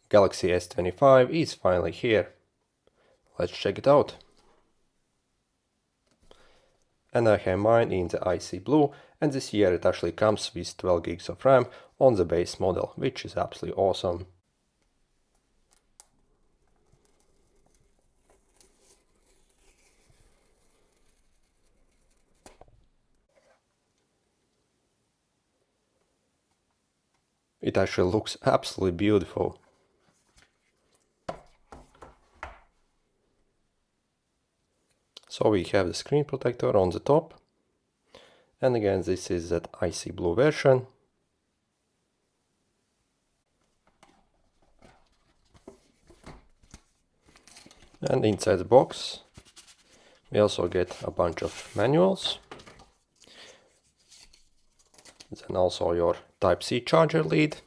Galaxy S25 is finally here. Let's check it out. And I have mine in the icy blue, and this year it actually comes with 12 gigs of RAM on the base model, which is absolutely awesome. It actually looks absolutely beautiful. So we have the screen protector on the top. And again, this is that icy blue version. And inside the box, we also get a bunch of manuals. Then also your Type-C charger lead.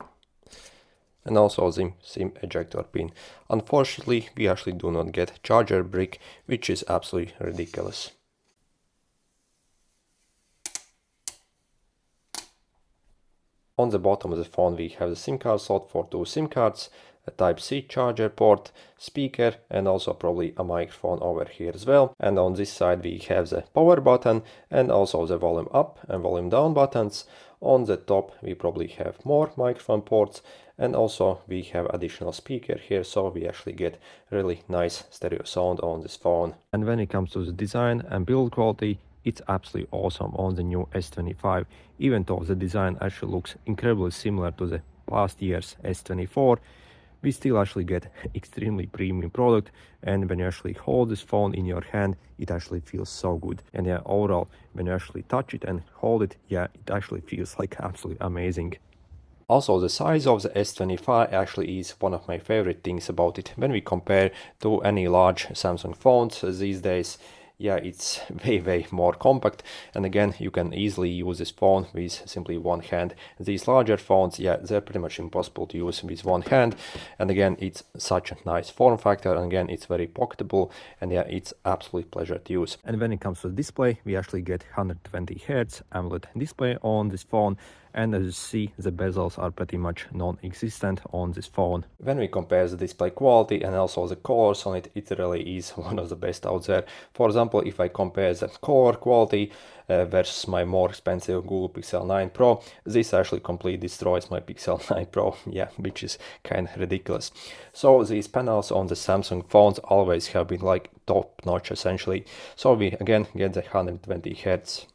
And also the SIM ejector pin. Unfortunately, we actually do not get charger brick, which is absolutely ridiculous. On the bottom of the phone we have the SIM card slot for 2 SIM cards, a Type-C charger port, speaker, and also probably a microphone over here as well. And on this side we have the power button and also the volume up and volume down buttons. On the top we probably have more microphone ports, and also we have additional speaker here, so we actually get really nice stereo sound on this phone. And when it comes to the design and build quality, it's absolutely awesome on the new S25, even though the design actually looks incredibly similar to the past year's S24. We still actually get extremely premium product, and when you actually hold this phone in your hand, it actually feels so good. And yeah, overall, when you actually touch it and hold it, yeah, it actually feels like absolutely amazing. Also, the size of the S25 actually is one of my favorite things about it. When we compare to any large Samsung phones these days, yeah, it's way more compact, and again, you can easily use this phone with simply one hand. These larger phones, yeah, they're pretty much impossible to use with one hand, and again, it's such a nice form factor, and again, it's very pocketable, and yeah, it's absolutely pleasure to use. And when it comes to the display, we actually get 120 Hz AMOLED display on this phone, and as you see, the bezels are pretty much non-existent on this phone. When we compare the display quality and also the colors on it, it really is one of the best out there. For example, if I compare the color quality versus my more expensive Google Pixel 9 Pro, this actually completely destroys my Pixel 9 Pro, yeah, which is kind of ridiculous. So these panels on the Samsung phones always have been like top notch essentially. So we again get the 120 Hz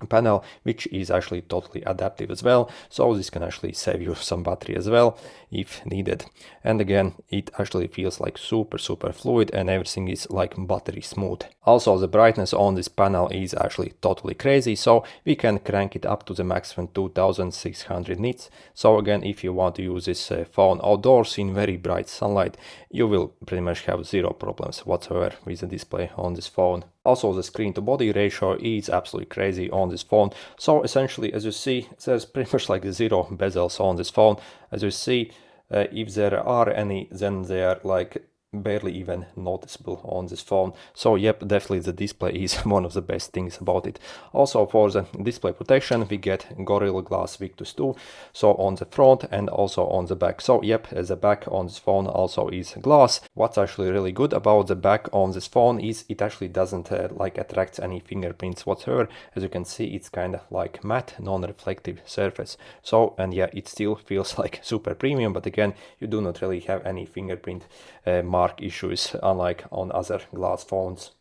panel, which is actually totally adaptive as well, so this can actually save you some battery as well if needed. And again, it actually feels like super fluid, and everything is like buttery smooth. Also, the brightness on this panel is actually totally crazy, so we can crank it up to the maximum 2600 nits. So again, if you want to use this phone outdoors in very bright sunlight, you will pretty much have zero problems whatsoever with the display on this phone. Also, the screen to body ratio is absolutely crazy on this phone. So essentially, as you see, there's pretty much like zero bezels on this phone. As you see, if there are any, then they are like barely even noticeable on this phone. So yep, definitely the display is one of the best things about it. Also, for the display protection, we get Gorilla Glass Victus 2, so on the front and also on the back. So yep, the back on this phone also is glass. What's actually really good about the back on this phone is it actually doesn't like attract any fingerprints whatsoever. As you can see, it's kind of like matte, non-reflective surface. So, and yeah, it still feels like super premium, but again, you do not really have any fingerprint mark issues, unlike on other glass phones.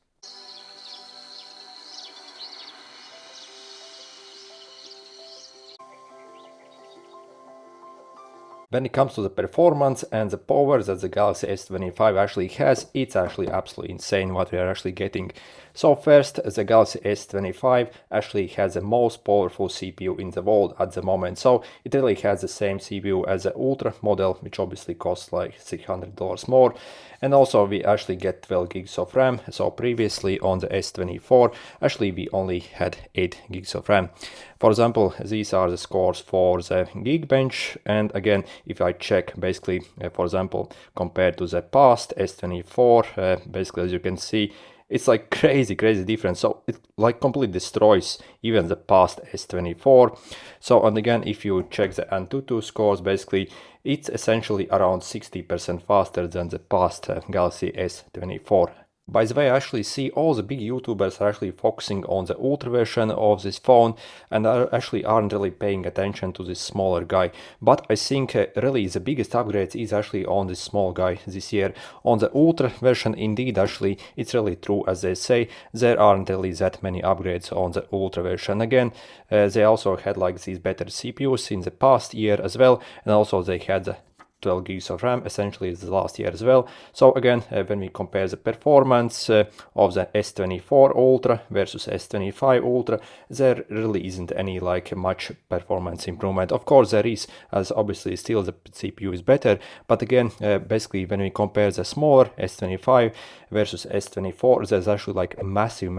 When it comes to the performance and the power that the Galaxy S25 actually has, it's actually absolutely insane what we are actually getting. So first, the Galaxy S25 actually has the most powerful CPU in the world at the moment. So it really has the same CPU as the Ultra model, which obviously costs like $600 more. And also we actually get 12 gigs of RAM. So previously on the S24, actually we only had 8 gigs of RAM. For example, these are the scores for the Geekbench, and again, if I check basically, for example, compared to the past S24, basically as you can see, it's like crazy difference. So it like completely destroys even the past S24. So, and again, if you check the Antutu scores, basically it's essentially around 60% faster than the past Galaxy S24. By the way, I actually see all the big YouTubers are actually focusing on the ultra version of this phone and aren't really paying attention to this smaller guy. But I think really the biggest upgrade is actually on this small guy this year. On the ultra version, indeed, actually, it's really true as they say, there aren't really that many upgrades on the ultra version. Again, they also had like these better CPUs in the past year as well, and also they had the 12 gigs of RAM, essentially the last year as well. So again, when we compare the performance of the S24 Ultra versus S25 Ultra, there really isn't any like much performance improvement. Of course there is, as obviously still the CPU is better, but again, basically when we compare the smaller S25 versus S24, there's actually like a massive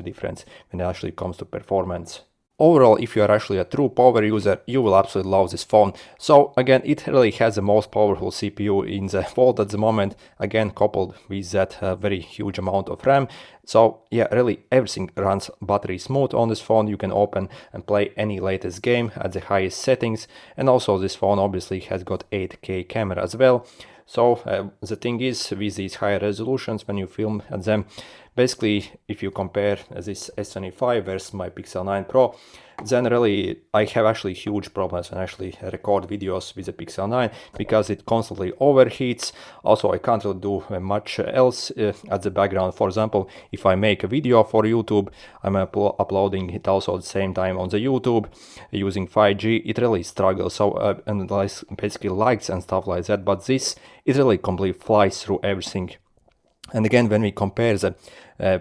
difference when it actually comes to performance. Overall, if you are actually a true power user, you will absolutely love this phone. So again, it really has the most powerful CPU in the world at the moment, again coupled with that very huge amount of RAM. So yeah, really everything runs buttery smooth on this phone. You can open and play any latest game at the highest settings, and also this phone obviously has got 8K camera as well. So the thing is, with these higher resolutions when you film at them, basically if you compare this S25 versus my Pixel 9 Pro, then really I have actually huge problems when I actually record videos with the Pixel 9 because it constantly overheats. Also I can't really do much else at the background. For example, if I make a video for YouTube, I'm uploading it also at the same time on the YouTube using 5G, it really struggles. So and basically lights and stuff like that, but this, it really completely flies through everything. And again, when we compare the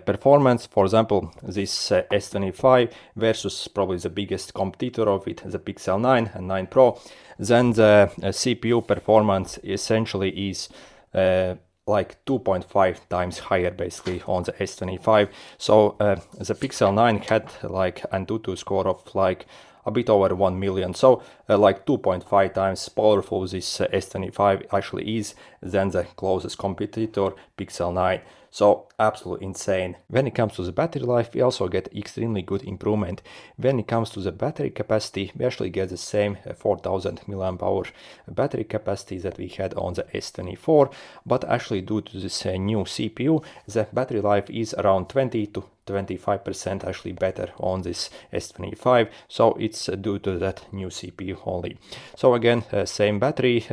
performance, for example, this S25 versus probably the biggest competitor of it, the Pixel 9 and 9 Pro, then the CPU performance essentially is like 2.5 times higher basically on the S25. So the Pixel 9 had like an Antutu score of like a bit over 1 million, so like 2.5 times powerful this S25 actually is than the closest competitor, Pixel 9. So absolutely insane. When it comes to the battery life, we also get extremely good improvement. When it comes to the battery capacity, we actually get the same 4000 mAh battery capacity that we had on the S24, but actually due to this new CPU, the battery life is around 20 to 25% actually better on this S25, so it's due to that new CPU only. So again, same battery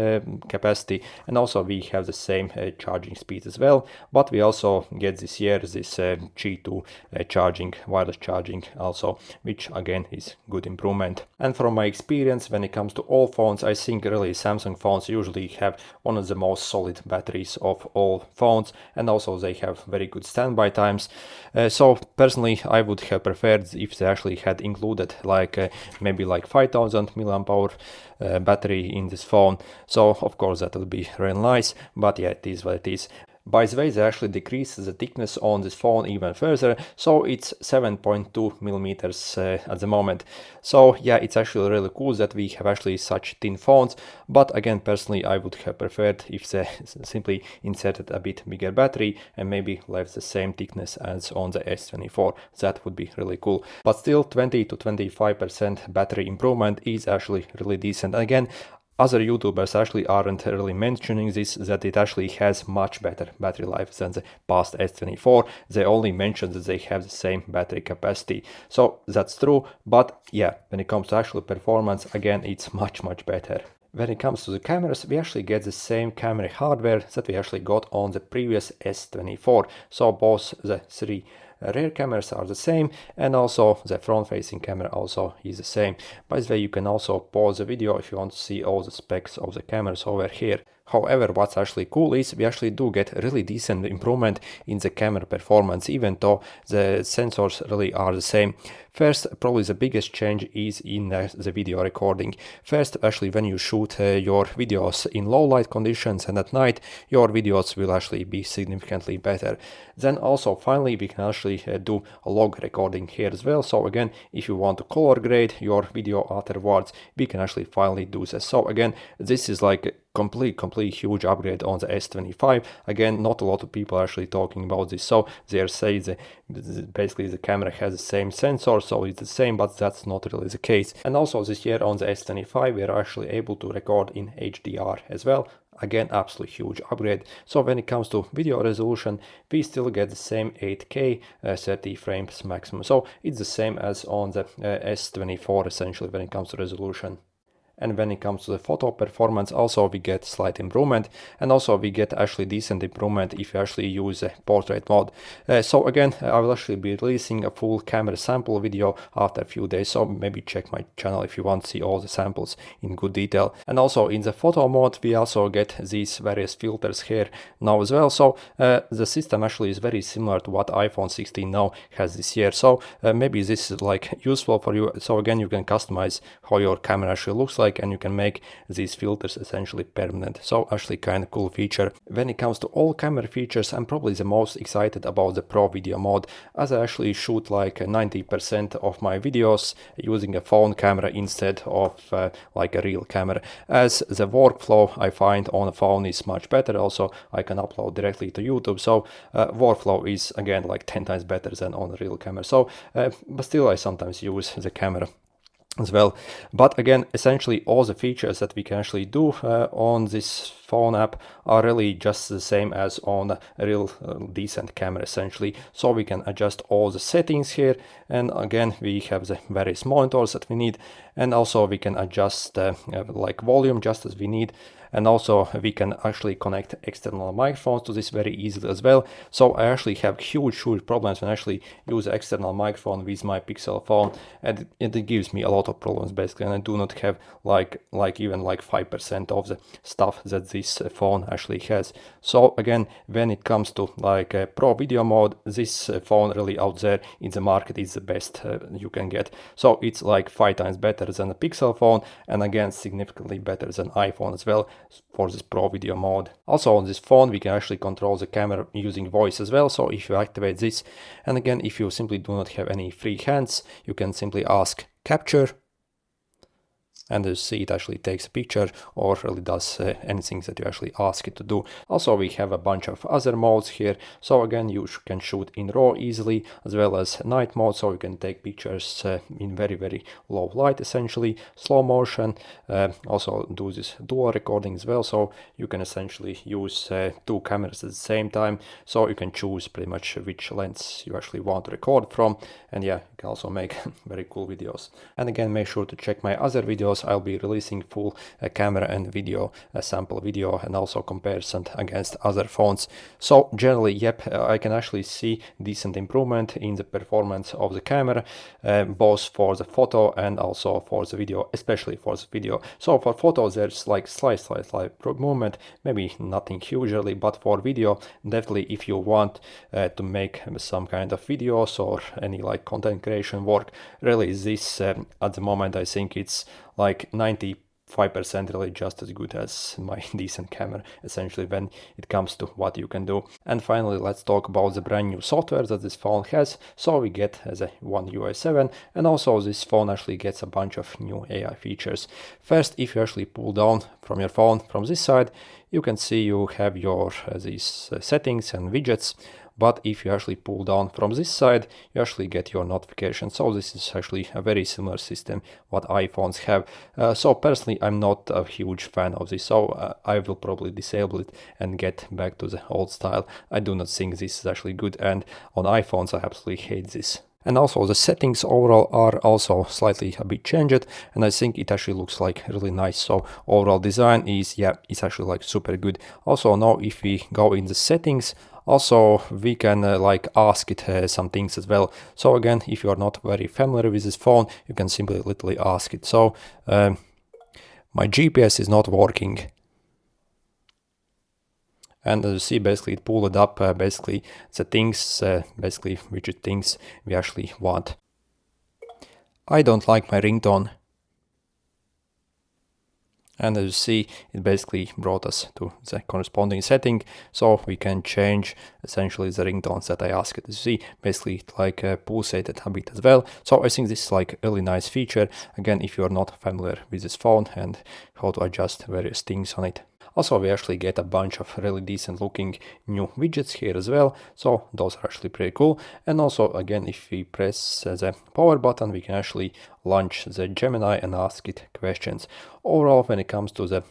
capacity, and also we have the same charging speed as well, but we also get this year this G2 charging, wireless charging also, which again is good improvement. And from my experience, when it comes to all phones, I think really Samsung phones usually have one of the most solid batteries of all phones, and also they have very good standby times. So personally, I would have preferred if they actually had included like maybe like 5000 mAh battery in this phone. So of course that would be really nice, but yeah, it is what it is. By the way, they actually decreased the thickness on this phone even further, so it's 7.2 millimeters at the moment. So yeah, it's actually really cool that we have actually such thin phones, but again, personally, I would have preferred if they simply inserted a bit bigger battery and maybe left the same thickness as on the S24. That would be really cool. But still, 20 to 25% battery improvement is actually really decent. Again, other YouTubers actually aren't really mentioning this, that it actually has much better battery life than the past S24. They only mention that they have the same battery capacity. So that's true, but yeah, when it comes to actual performance, again, it's much better. When it comes to the cameras, we actually get the same camera hardware that we actually got on the previous S24. So both the three rear cameras are the same, and also the front-facing camera also is the same. By the way, you can also pause the video if you want to see all the specs of the cameras over here. However, what's actually cool is we actually do get really decent improvement in the camera performance, even though the sensors really are the same. First, probably the biggest change is in the video recording. First, actually, when you shoot your videos in low light conditions and at night, your videos will actually be significantly better. Then also, finally, we can actually do a log recording here as well. So again, if you want to color grade your video afterwards, we can actually finally do this. So again, this is like complete huge upgrade on the S25. Again, not a lot of people are actually talking about this, so they say basically the camera has the same sensor, so it's the same, but that's not really the case. And also this year on the S25 we are actually able to record in HDR as well. Again, absolutely huge upgrade. So when it comes to video resolution, we still get the same 8K 30 frames maximum. So it's the same as on the S24 essentially when it comes to resolution. And when it comes to the photo performance, also we get slight improvement, and also we get actually decent improvement if you actually use a portrait mode. So again, I will actually be releasing a full camera sample video after a few days, so maybe check my channel if you want to see all the samples in good detail. And also in the photo mode, we also get these various filters here now as well. So the system actually is very similar to what iPhone 16 now has this year. So maybe this is like useful for you. So again, you can customize how your camera actually looks like, and you can make these filters essentially permanent. So actually kind of cool feature. When it comes to all camera features, I'm probably the most excited about the Pro Video mode, as I actually shoot like 90% of my videos using a phone camera instead of like a real camera, as the workflow I find on a phone is much better. Also I can upload directly to YouTube, so workflow is again like 10 times better than on a real camera. So but still I sometimes use the camera as well. But again, essentially all the features that we can actually do on this phone app are really just the same as on a real decent camera essentially. So we can adjust all the settings here, and again we have the various monitors that we need, and also we can adjust like volume just as we need. And also we can actually connect external microphones to this very easily as well. So I actually have huge problems when I actually use external microphone with my Pixel phone, and it gives me a lot of problems basically, and I do not have like even like 5% of the stuff that this phone actually has. So again, when it comes to like a Pro Video mode, this phone really out there in the market is the best you can get. So it's like 5 times better than a Pixel phone, and again significantly better than iPhone as well for this Pro Video mode. Also on this phone we can actually control the camera using voice as well. So if you activate this, and again if you simply do not have any free hands, you can simply ask capture, and you see it actually takes a picture or really does anything that you actually ask it to do. Also we have a bunch of other modes here. So again, you can shoot in RAW easily, as well as night mode, so you can take pictures in very low light essentially, slow motion, also do this dual recording as well, so you can essentially use 2 cameras at the same time, so you can choose pretty much which lens you actually want to record from, and yeah, you can also make very cool videos. And again, make sure to check my other videos. I'll be releasing full camera and video sample video, and also comparison against other phones. So generally, yep, I can actually see decent improvement in the performance of the camera, both for the photo and also for the video, especially for the video. So for photos there's like slight improvement, maybe nothing huge really, but for video definitely, if you want to make some kind of videos or any like content creation work, really this at the moment I think it's like 95% really just as good as my decent camera essentially when it comes to what you can do. And finally, let's talk about the brand new software that this phone has. So we get the One UI 7, and also this phone actually gets a bunch of new AI features. First, if you actually pull down from your phone from this side, you can see you have your these settings and widgets. But if you actually pull down from this side, you actually get your notifications. So this is actually a very similar system what iPhones have. So personally, I'm not a huge fan of this, so I will probably disable it and get back to the old style. I do not think this is actually good, and on iPhones I absolutely hate this. And also the settings overall are also slightly a bit changed, and I think it actually looks like really nice. So overall design is, yeah, it's actually like super good. Also now if we go in the settings, also we can like ask it some things as well. So again, if you are not very familiar with this phone, you can simply literally ask it. So my GPS is not working. And as you see, basically it pulled up basically the things, basically which things we actually want. I don't like my ringtone. And as you see, it basically brought us to the corresponding setting, so we can change essentially the ringtones that I asked it to see. Basically it like pulsated a bit as well. So I think this is like a really nice feature, again, if you are not familiar with this phone and how to adjust various things on it. Also, we actually get a bunch of really decent looking new widgets here as well. So those are actually pretty cool. And also, again, if we press the power button, we can actually launch the Gemini and ask it questions. Overall, when it comes to the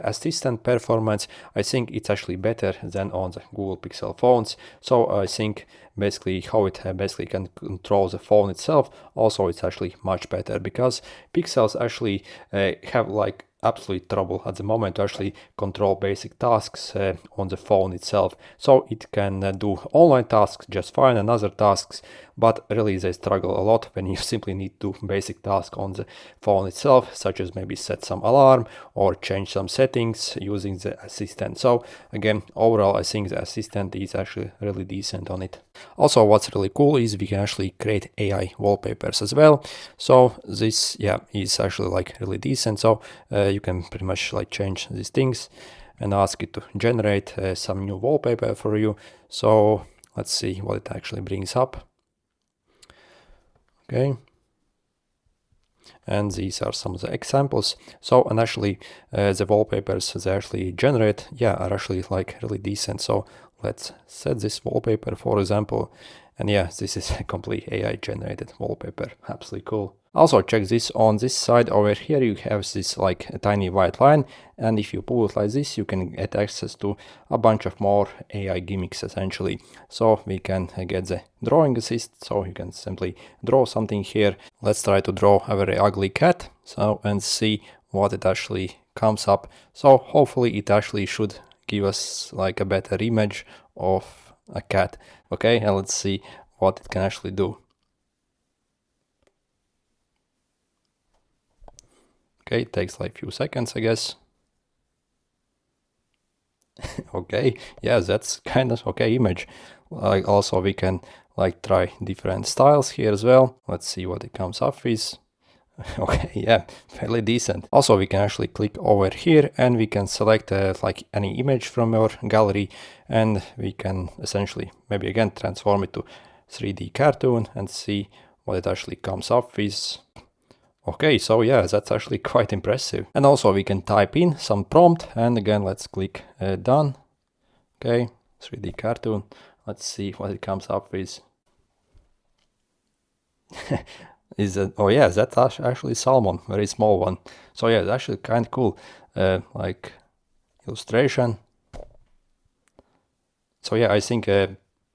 assistant performance, I think it's actually better than on the Google Pixel phones. So I think basically how it basically can control the phone itself, also it's actually much better, because Pixels actually have like absolute trouble at the moment to actually control basic tasks on the phone itself. So it can do online tasks just fine and other tasks, but really they struggle a lot when you simply need to do basic tasks on the phone itself, such as maybe set some alarm or change some settings using the assistant. So again, overall I think the assistant is actually really decent on it. Also, what's really cool is we can actually create AI wallpapers as well. So this, yeah, is actually like really decent. So you can pretty much like change these things and ask it to generate some new wallpaper for you. So let's see what it actually brings up. Okay. And these are some of the examples. So, and actually the wallpapers they actually generate, yeah, are actually like really decent. So let's set this wallpaper, for example. And yeah, this is a complete AI generated wallpaper. Absolutely cool. Also check this on this side over here. You have this like a tiny white line, and if you pull it like this, you can get access to a bunch of more AI gimmicks essentially. So we can get the drawing assist, so you can simply draw something here. Let's try to draw a very ugly cat, so and see what it actually comes up. So hopefully it actually should give us like a better image of a cat. Okay, and let's see what it can actually do. Okay, it takes like a few seconds, I guess. Okay, yeah, that's kind of okay image. Like also we can like try different styles here as well. Let's see what it comes up with. Okay, yeah, fairly decent. Also, we can actually click over here and we can select like any image from your gallery, and we can essentially maybe again transform it to 3D cartoon and see what it actually comes up with. Okay, so yeah, that's actually quite impressive. And also we can type in some prompt, and again, let's click done. Okay, 3D cartoon. Let's see what it comes up with. Is that, oh yeah, that's actually salmon, very small one. So yeah, it's actually kind of cool, like illustration. So yeah, I think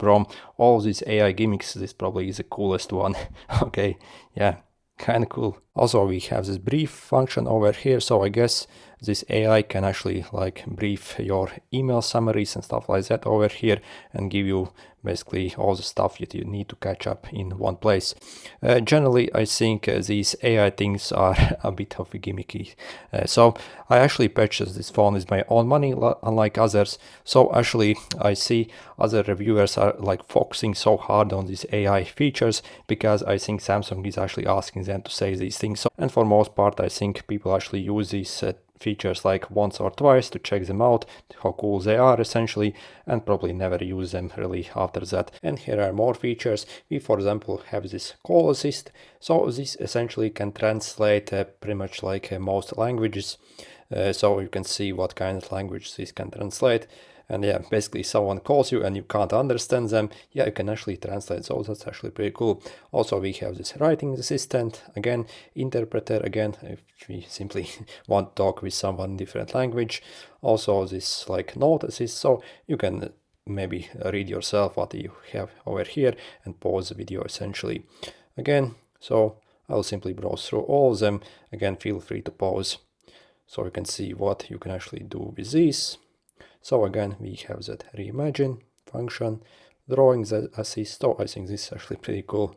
from all these AI gimmicks, this probably is the coolest one. Okay, yeah, kind of cool. Also, we have this brief function over here. So I guess this AI can actually like brief your email summaries and stuff like that over here and give you basically all the stuff that you need to catch up in one place. Generally, I think these AI things are a bit of a gimmicky. So I actually purchased this phone with my own money, unlike others. So actually, I see other reviewers are like focusing so hard on these AI features because I think Samsung is actually asking them to say these things. So, and for most part, I think people actually use these features like once or twice to check them out, how cool they are essentially, and probably never use them really after that. And here are more features. We, for example, have this call assist. So this essentially can translate pretty much like most languages. So you can see what kind of language this can translate. And yeah, basically someone calls you and you can't understand them, yeah, you can actually translate. So that's actually pretty cool. Also, we have this writing assistant, again, interpreter, again, if we simply want to talk with someone in different language. Also this like note assist, so you can maybe read yourself what you have over here and pause the video essentially. Again, so I'll simply browse through all of them. Again, feel free to pause so you can see what you can actually do with these. So again, we have that reimagine function, drawing the assist. So I think this is actually pretty cool.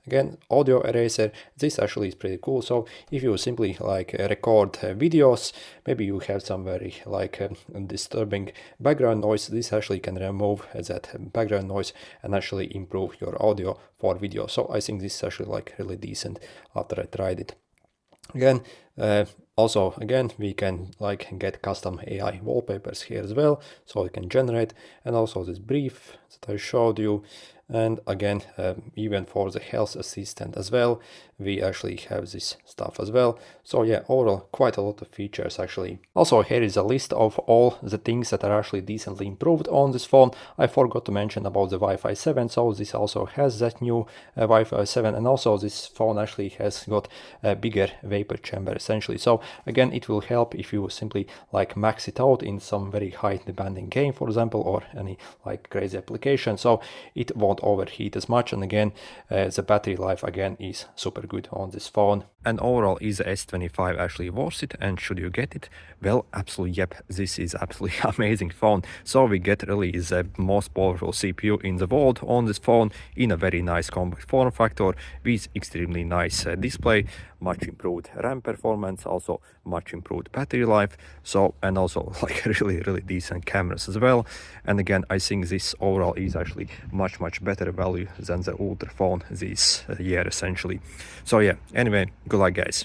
Again, audio eraser, this actually is pretty cool. So if you simply like record videos, maybe you have some very like disturbing background noise, this actually can remove that background noise and actually improve your audio for video. So I think this is actually like really decent after I tried it. Again, also again we can like get custom AI wallpapers here as well, so we can generate, and also this brief that I showed you. And again, even for the health assistant as well, we actually have this stuff as well. So yeah, overall quite a lot of features actually. Also, here is a list of all the things that are actually decently improved on this phone. I forgot to mention about the Wi-Fi 7, so this also has that new Wi-Fi 7, and also this phone actually has got a bigger vapor chamber essentially. So again, it will help if you simply like max it out in some very high demanding game, for example, or any like crazy application, so it won't overheat as much. And again, the battery life again is super good on this phone. And overall, is the S25 actually worth it, and should you get it? Well, absolutely, yep, this is absolutely amazing phone. So we get really the most powerful CPU in the world on this phone in a very nice compact form factor with extremely nice display, much improved RAM performance, also much improved battery life, so, and also like really decent cameras as well. And again, I think this overall is actually much better value than the Ultra phone this year essentially. So yeah, anyway, good luck guys.